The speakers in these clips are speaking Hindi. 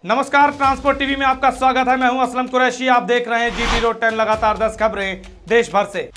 नमस्कार, ट्रांसपोर्ट टीवी में आपका स्वागत है। मैं हूं असलम कुरैशी। आप देख रहे हैं जीटी रोड 10। लगातार 10 खबरें देश भर से।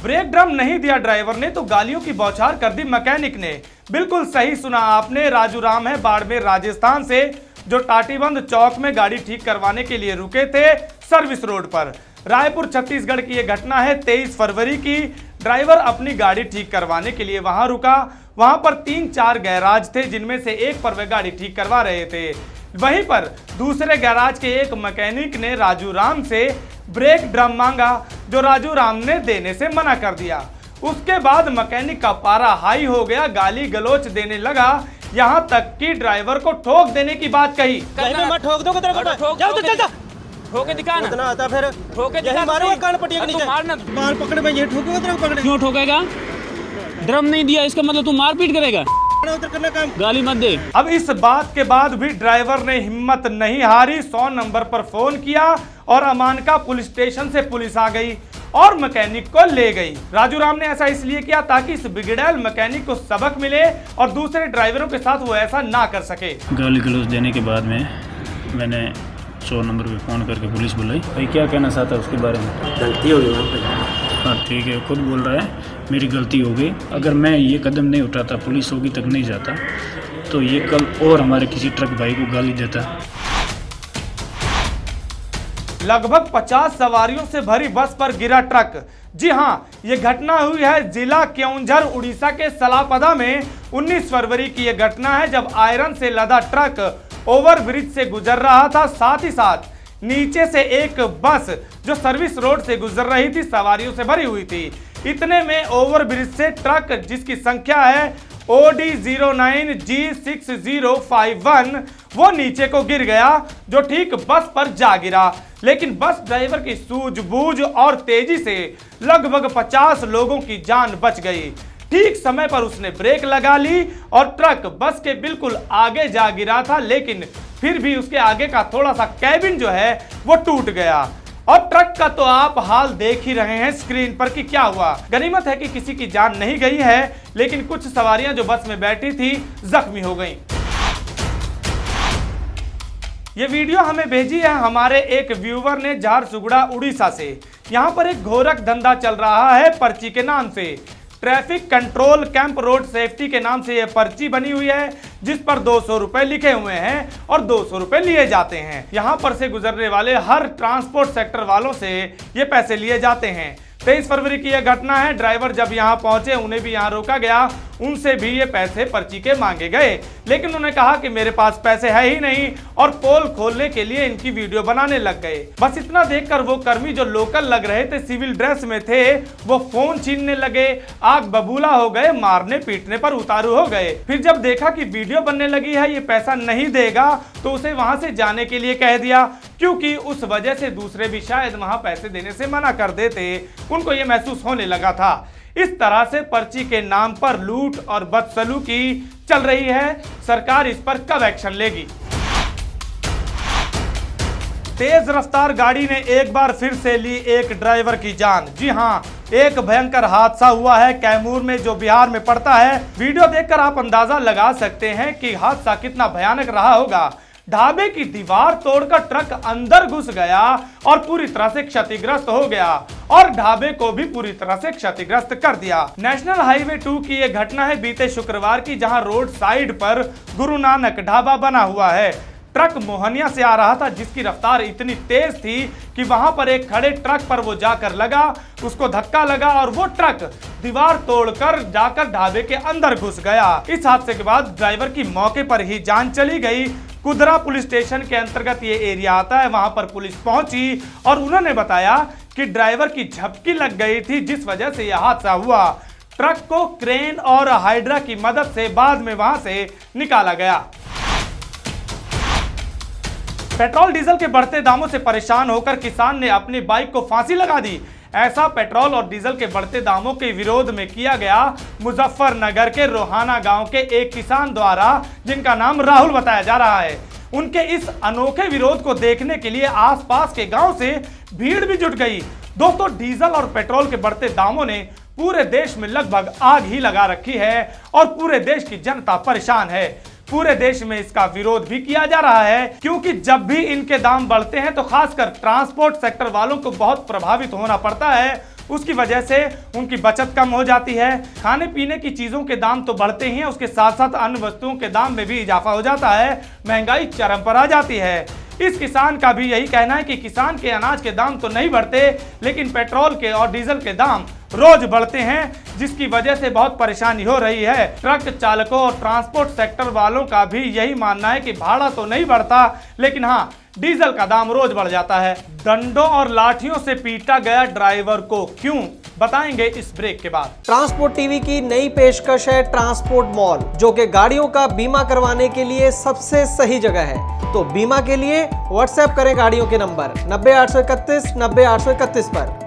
ब्रेक ड्रम नहीं दिया ड्राइवर ने तो गालियों की बौछार कर दी मैकेनिक ने। बिल्कुल सही सुना आपने। राजू राम है बाड़मेर राजस्थान से, जो टाटीबंद चौक में गाड़ी ठीक करवाने के लिए रुके थे सर्विस रोड पर। रायपुर छत्तीसगढ़ की यह घटना है 23 फरवरी की। ड्राइवर अपनी गाड़ी ठीक करवाने के लिए वहां रुका। वहां पर 3-4 गैराज थे, जिनमें से एक पर वे गाड़ी ठीक करवा रहे थे। वहीं पर दूसरे गैराज के एक मैकेनिक ने राजू राम से ब्रेक ड्रम मांगा, जो राजू राम ने देने से मना कर दिया। उसके बाद मैकेनिक का पारा हाई हो गया, गाली गलोच देने लगा, यहाँ तक कि ड्राइवर को ठोक देने की बात कही। मैं ठोक दूंगा तेरे को। जाओ तो चल जा। ठोके दिखा ना। इतना आता फिर ठोके दिखा। मारो कान पटिया के नीचे। मारना। बाल पकड़ में ये ठोकूंगा तेरे को पकड़। क्यों ठोकेगा? ड्रम नहीं दिया इसका मतलब तू मारपीट करेगा? उधर करना काम। गाली मत दे। अब इस बात के बाद भी ड्राइवर ने हिम्मत नहीं हारी, 100 नंबर पर फोन किया और अमानका पुलिस स्टेशन से पुलिस आ गई और मैकेनिक को ले गई। राजू राम ने ऐसा इसलिए किया ताकि इस बिगड़ैल मैकेनिक को सबक मिले और दूसरे ड्राइवरों के साथ वो ऐसा ना कर सके। गाली गलौज देने के बाद में मैंने 100 नंबर पे फ़ोन करके पुलिस बुलाई। भाई क्या कहना चाहता है उसके बारे में? गलती हो गई। हाँ ठीक है, खुद बोल रहा है मेरी गलती हो गई। अगर मैं ये कदम नहीं उठाता, पुलिस होगी तक नहीं जाता, तो ये कल और हमारे किसी ट्रक भाई को गाली देता। लगभग 50 सवारियों से भरी बस पर गिरा ट्रक। जी हाँ, ये घटना हुई है जिला केओंझर उड़ीसा के सलापदा में। 19 फरवरी की यह घटना है, जब आयरन से लदा ट्रक ओवरब्रिज से गुजर रहा था। साथ ही साथ नीचे से एक बस जो सर्विस रोड से गुजर रही थी, सवारियों से भरी हुई थी। इतने में ओवरब्रिज से ट्रक, जिसकी संख्या है OD09G6051, वो नीचे को गिर गया, जो ठीक बस पर जा गिरा। लेकिन बस ड्राइवर की सूझबूझ और तेजी से लगभग 50 लोगों की जान बच गई। ठीक समय पर उसने ब्रेक लगा ली और ट्रक बस के बिल्कुल आगे जा गिरा था, लेकिन फिर भी उसके आगे का थोड़ा सा कैबिन जो है वो टूट गया। और ट्रक का तो आप हाल देख ही रहे हैं स्क्रीन पर कि क्या हुआ। गनीमत है कि किसी की जान नहीं गई है, लेकिन कुछ सवारियां जो बस में बैठी थी जख्मी हो गईं। ये वीडियो हमें भेजी है हमारे एक व्यूवर ने झारसुगुड़ा उड़ीसा से। यहाँ पर एक घोरक धंधा चल रहा है पर्ची के नाम से। Traffic control camp road safety के नाम से यह पर्ची बनी हुई है, जिस पर 200 रुपए लिखे हुए हैं और 200 रुपए लिए जाते हैं। यहाँ पर से गुजरने वाले हर ट्रांसपोर्ट सेक्टर वालों से ये पैसे लिए जाते हैं। 23 फरवरी की यह घटना है। ड्राइवर जब यहाँ पहुंचे, उन्हें भी यहाँ रोका गया। उनसे भी ये पैसे पर्ची के मांगे गए, लेकिन उन्होंने कहा कि मेरे पास पैसे है ही नहीं, और पोल खोलने के लिए इनकी वीडियो बनाने लग गए। बस इतना देखकर वो कर्मी जो लोकल लग रहे थे, सिविल ड्रेस में थे, वो फोन छीनने लगे, आग बबूला हो गए, मारने पीटने पर उतारू हो गए। फिर जब देखा कि वीडियो बनने लगी है, ये पैसा नहीं देगा, तो उसे वहां से जाने के लिए कह दिया, क्योंकि उस वजह से दूसरे भी शायद वहां पैसे देने से मना कर देते। उनको ये महसूस होने लगा था। इस तरह से पर्ची के नाम पर लूट और बदसलूकी चल रही है। सरकार इस पर कब एक्शन लेगी? तेज रफ्तार गाड़ी ने एक बार फिर से ली एक ड्राइवर की जान। जी हां, एक भयंकर हादसा हुआ है कैमूर में, जो बिहार में पड़ता है। वीडियो देखकर आप अंदाजा लगा सकते हैं कि हादसा कितना भयानक रहा होगा। ढाबे की दीवार तोड़कर ट्रक अंदर घुस गया और पूरी तरह से क्षतिग्रस्त हो गया, और ढाबे को भी पूरी तरह से क्षतिग्रस्त कर दिया। नेशनल हाईवे 2 की यह घटना है बीते शुक्रवार की, जहां रोड साइड पर गुरु नानक ढाबा बना हुआ है। ट्रक मोहनिया से आ रहा था, जिसकी रफ्तार इतनी तेज थी कि वहां पर एक खड़े ट्रक पर वो जाकर लगा, उसको धक्का लगा और वो ट्रक दीवार तोड़कर जाकर ढाबे के अंदर घुस गया। इस हादसे के बाद ड्राइवर की मौके पर ही जान चली गई। कुदरा पुलिस स्टेशन के अंतर्गत ये एरिया आता है। वहां पर पुलिस पहुंची और उन्होंने बताया कि ड्राइवर की झपकी लग गई थी, जिस वजह से यह हादसा हुआ। ट्रक को क्रेन और हाइड्रा की मदद से बाद में वहां से निकाला गया। पेट्रोल डीजल के बढ़ते दामों से परेशान होकर किसान ने अपनी बाइक को फांसी लगा दी। ऐसा पेट्रोल और डीजल के बढ़ते दामों के विरोध में किया गया मुजफ्फरनगर के रोहाना गांव के एक किसान द्वारा, जिनका नाम राहुल बताया जा रहा है। उनके इस अनोखे विरोध को देखने के लिए आसपास के गांव से भीड़ भी जुट गई। दोस्तों, डीजल और पेट्रोल के बढ़ते दामों ने पूरे देश में लगभग आग ही लगा रखी है और पूरे देश की जनता परेशान है। पूरे देश में इसका विरोध भी किया जा रहा है, क्योंकि जब भी इनके दाम बढ़ते हैं तो खासकर ट्रांसपोर्ट सेक्टर वालों को बहुत प्रभावित होना पड़ता है। उसकी वजह से उनकी बचत कम हो जाती है। खाने पीने की चीजों के दाम तो बढ़ते ही हैं, उसके साथ साथ अन्य वस्तुओं के दाम में भी इजाफा हो जाता है, महंगाई चरम पर आ जाती है। इस किसान का भी यही कहना है कि किसान के अनाज के दाम तो नहीं बढ़ते, लेकिन पेट्रोल के और डीजल के दाम रोज बढ़ते हैं, जिसकी वजह से बहुत परेशानी हो रही है। ट्रक चालकों और ट्रांसपोर्ट सेक्टर वालों का भी यही मानना है कि भाड़ा तो नहीं बढ़ता, लेकिन हाँ, डीजल का दाम रोज बढ़ जाता है। डंडों और लाठियों से पीटा गया ड्राइवर को क्यों, बताएंगे इस ब्रेक के बाद। ट्रांसपोर्ट टीवी की नई पेशकश है ट्रांसपोर्ट मॉल, जो कि गाड़ियों का बीमा करवाने के लिए सबसे सही जगह है। तो बीमा के लिए व्हाट्सएप करें गाड़ियों के नंबर 90 831 90 831 पर।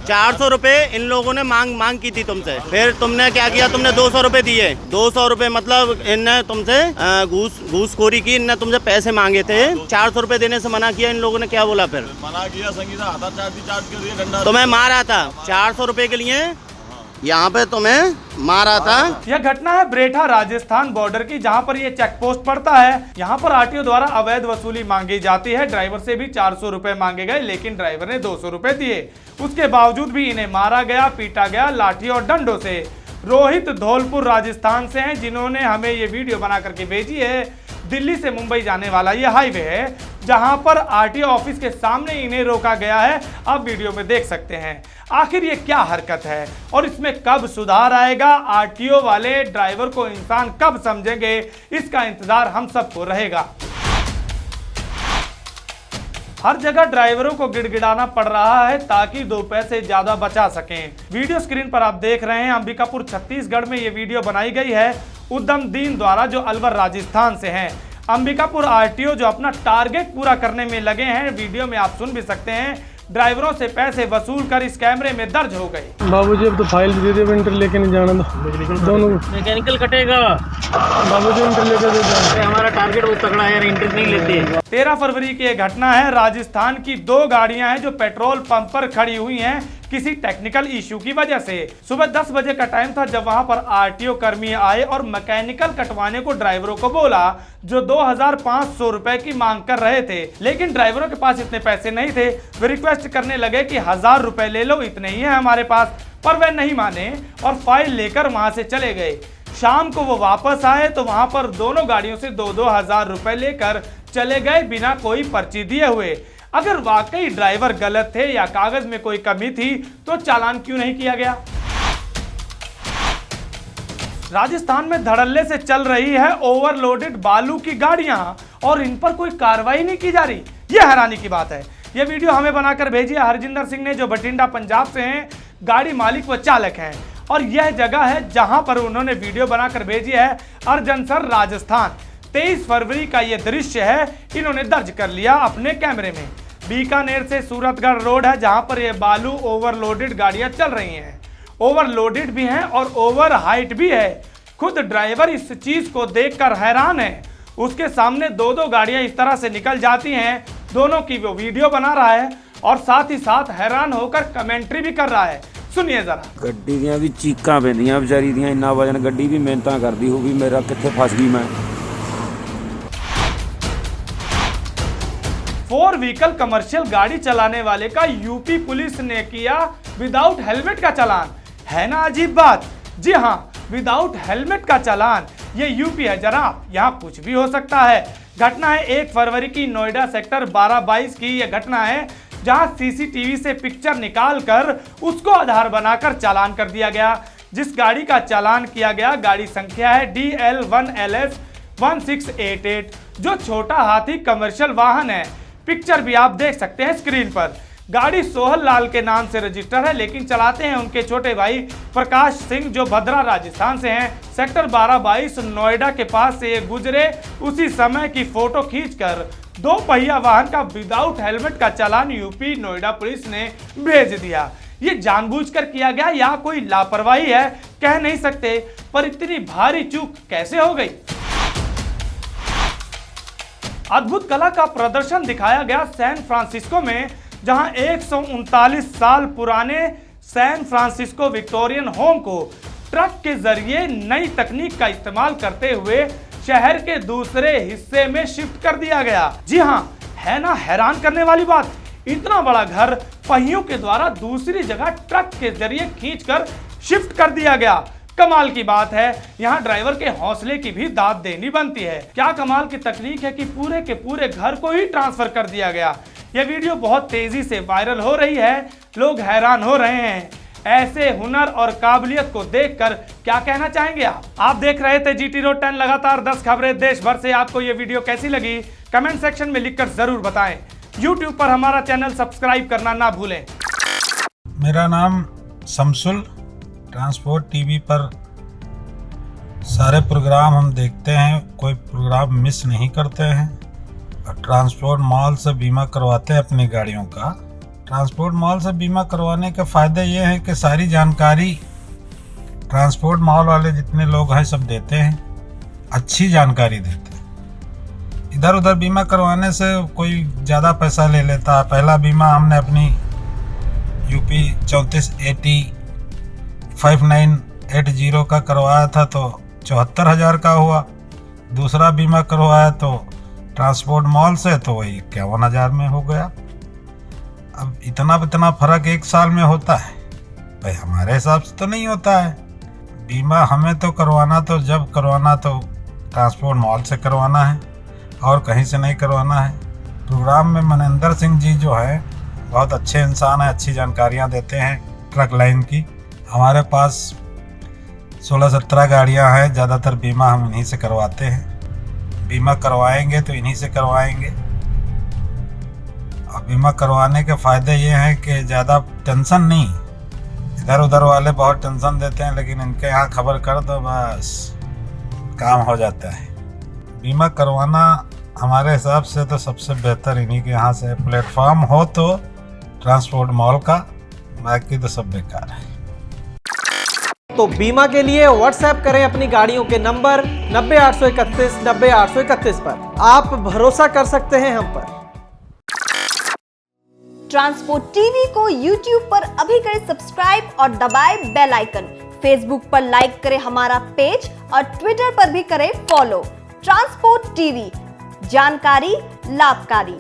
400 रुपए इन लोगों ने मांग की थी तुमसे, फिर तुमने क्या किया, तुमने 200 रुपए दिए। 200 रुपए मतलब इनने तुमसे घूसखोरी की, इनने तुमसे पैसे मांगे थे। 400 रुपए देने से मना किया, इन लोगों ने क्या बोला, फिर मना किया, संगीता आधा चार्ज कर दिया, डंडा तुम्हें मारा था 400 रुपए के लिए, यहाँ पे तुम्हें मारा था। यह घटना है ब्रेठा राजस्थान बॉर्डर की, जहां पर यह चेक पोस्ट पड़ता है। यहां पर आरटीओ द्वारा अवैध वसूली मांगी जाती है। ड्राइवर से भी 400 रुपए मांगे गए, लेकिन ड्राइवर ने 200 रुपए दिए। उसके बावजूद भी इन्हें मारा गया, पीटा गया लाठी और डंडों से। रोहित धौलपुर राजस्थान से हैं, जिन्होंने हमें ये वीडियो बना करके भेजी है। दिल्ली से मुंबई जाने वाला ये हाईवे है, जहां पर आरटीओ ऑफिस के सामने इन्हें रोका गया है। आप वीडियो में देख सकते हैं। आखिर ये क्या हरकत है और इसमें कब सुधार आएगा, आरटीओ वाले ड्राइवर को इंसान कब समझेंगे, इसका इंतजार हम सबको रहेगा। हर जगह ड्राइवरों को गिड़गिड़ाना पड़ रहा है ताकि 2 पैसे ज्यादा बचा सकें। वीडियो स्क्रीन पर आप देख रहे हैं, अंबिकापुर छत्तीसगढ़ में ये वीडियो बनाई गई है उद्यम दीन द्वारा, जो अलवर राजस्थान से हैं। अंबिकापुर आरटीओ जो अपना टारगेट पूरा करने में लगे हैं, वीडियो में आप सुन भी सकते हैं। ड्राइवरों से पैसे वसूल कर इस कैमरे में दर्ज हो गए। बाबूजी अब तो फाइल दे दे, इंटर लेके नहीं जाना दोनों। मैकेनिकल कटेगा बाबूजी इंटर लेके दे जाना, हमारा टारगेट बहुत तगड़ा है, इंटर नहीं लेते। 13 फरवरी की यह घटना है। राजस्थान की 2 गाड़ियां हैं जो पेट्रोल पंप पर खड़ी हुई हैं किसी टेक्निकल इश्यू की वजह से। सुबह 10 बजे का टाइम था जब वहां पर आरटीओ कर्मी आए और मैकेनिकल कटवाने को ड्राइवरों को बोला, जो 2500 रुपए की मांग कर रहे थे। लेकिन ड्राइवरों के पास इतने पैसे नहीं थे। वे रिक्वेस्ट करने लगे कि 1000 रुपए ले लो, इतने ही है हमारे पास। पर वे नहीं माने और फाइल लेकर वहां से चले गए। शाम को वो वापस आए तो वहां पर दोनों गाड़ियों से 2-2 हजार रुपए लेकर चले गए बिना कोई पर्ची दिए हुए। अगर वाकई ड्राइवर गलत थे या कागज में कोई कमी थी तो चालान क्यों नहीं किया गया। राजस्थान में धड़ल्ले से चल रही है ओवरलोडेड बालू की गाड़ियां और इन पर कोई कार्रवाई नहीं की जा रही। यह हैरानी की बात है। यह वीडियो हमें बनाकर भेजी है हरजिंदर सिंह ने, जो बठिंडा पंजाब से हैं, गाड़ी मालिक व चालक हैं। और यह जगह है जहां पर उन्होंने वीडियो बनाकर भेजी है, अर्जनसर राजस्थान। 23 फरवरी का यह दृश्य है, इन्होंने दर्ज कर लिया अपने कैमरे में। बीकानेर से सूरतगढ़ रोड है, जहां पर यह बालू ओवरलोडेड गाड़ियां चल रही हैं। ओवरलोडेड भी हैं और ओवर हाइट भी है। खुद ड्राइवर इस चीज को देखकर हैरान है। उसके सामने 2-2 गाड़ियां इस तरह से निकल जाती हैं। दोनों की वो वीडियो बना रहा है और साथ ही साथ हैरान होकर कमेंट्री भी कर रहा है। सुनिए जरा। गड्डी दियां भी चीकां पैंदियां बेचारी दियां, इन्ना वजन गड्डी भी मिहनतां करदी होगी, मेरा कित्थे फस गई मैं। 4 व्हीकल कमर्शियल गाड़ी चलाने वाले का यूपी पुलिस ने किया विदाउट हेलमेट का चालान। है ना अजीब बात। जी हाँ, विदाउट हेलमेट का चालान। ये यूपी है जनाब, यहाँ कुछ भी हो सकता है। घटना है 1 फरवरी की, नोएडा सेक्टर 12-22 की यह घटना है, जहां सीसीटीवी से पिक्चर निकालकर उसको आधार बनाकर चालान कर दिया गया। जिस गाड़ी का चालान किया गया, गाड़ी संख्या है DL1LS 1688, जो छोटा हाथी कमर्शियल वाहन है। पिक्चर भी आप देख सकते हैं स्क्रीन पर। गाड़ी सोहल लाल के नाम से रजिस्टर है, लेकिन चलाते हैं उनके छोटे भाई प्रकाश सिंह, जो भद्रा राजस्थान से हैं। सेक्टर 12-22 नोएडा के पास से गुजरे उसी समय की फोटो खींचकर 2 पहिया वाहन का विदाउट हेलमेट का चालान यूपी नोएडा पुलिस ने भेज दिया। ये जानबूझकर किया गया या कोई लापरवाही है, कह नहीं सकते, पर इतनी भारी चूक कैसे हो गई। अद्भुत कला का प्रदर्शन दिखाया गया सैन फ्रांसिस्को में, जहां 139 साल पुराने सैन फ्रांसिस्को विक्टोरियन होम को ट्रक के जरिए नई तकनीक का इस्तेमाल करते हुए शहर के दूसरे हिस्से में शिफ्ट कर दिया गया। जी हाँ, है ना हैरान करने वाली बात, इतना बड़ा घर पहियों के द्वारा दूसरी जगह ट्रक के जरिए खींचकर शिफ्ट कर दिया गया। कमाल की बात है, यहाँ ड्राइवर के हौसले की भी दाद देनी बनती है। क्या कमाल की तकनीक है कि पूरे के पूरे घर को ही ट्रांसफर कर दिया गया। यह वीडियो बहुत तेजी से वायरल हो रही है, लोग हैरान हो रहे हैं। ऐसे हुनर और काबिलियत को देखकर क्या कहना चाहेंगे आप देख रहे थे GT Road 10 लगातार 10 खबरें देश भर से। आपको ये वीडियो कैसी लगी कमेंट सेक्शन में लिखकर जरूर बताएं। YouTube पर हमारा चैनल सब्सक्राइब करना ना भूलें। मेरा नाम शमसुल, ट्रांसपोर्ट टीवी पर सारे प्रोग्राम हम देखते हैं, कोई प्रोग्राम मिस नहीं करते हैं। और ट्रांसपोर्ट मॉल से बीमा करवाते हैं अपनी गाड़ियों का। ट्रांसपोर्ट मॉल से बीमा करवाने के फ़ायदे ये हैं कि सारी जानकारी ट्रांसपोर्ट मॉल वाले जितने लोग हैं सब देते हैं, अच्छी जानकारी देते हैं। इधर उधर बीमा करवाने से कोई ज़्यादा पैसा ले लेता। पहला बीमा हमने अपनी UP 3480 5980 का करवाया था तो 74,000 का हुआ। दूसरा बीमा करवाया तो ट्रांसपोर्ट मॉल से तो वही 51,000 में हो गया। अब इतना फर्क एक साल में होता है भाई? हमारे हिसाब से तो नहीं होता है। बीमा हमें तो करवाना, तो जब करवाना तो ट्रांसपोर्ट मॉल से करवाना है और कहीं से नहीं करवाना है। प्रोग्राम में मनिंदर सिंह जी जो है बहुत अच्छे इंसान हैं, अच्छी जानकारियां देते हैं ट्रक लाइन की। हमारे पास 16-17 गाड़ियां हैं, ज़्यादातर बीमा हम इन्हीं से करवाते हैं। बीमा करवाएंगे तो इन्हीं से करवाएंगे। और बीमा करवाने के फ़ायदे ये हैं कि ज़्यादा टेंशन नहीं। इधर उधर वाले बहुत टेंशन देते हैं, लेकिन इनके यहाँ खबर कर दो बस काम हो जाता है। बीमा करवाना हमारे हिसाब से तो सबसे बेहतर इन्हीं के यहाँ से। प्लेटफॉर्म हो तो ट्रांसपोर्ट मॉल का, बाकी तो सब बेकार है। तो बीमा के लिए व्हाट्सएप करें अपनी गाड़ियों के नंबर 90-831 90-831 पर। आप भरोसा कर सकते हैं हम पर। ट्रांसपोर्ट टीवी को YouTube पर अभी करें सब्सक्राइब और दबाएं बेल आइकन। फेसबुक पर लाइक करें हमारा पेज और ट्विटर पर भी करें फॉलो। ट्रांसपोर्ट टीवी, जानकारी लाभकारी।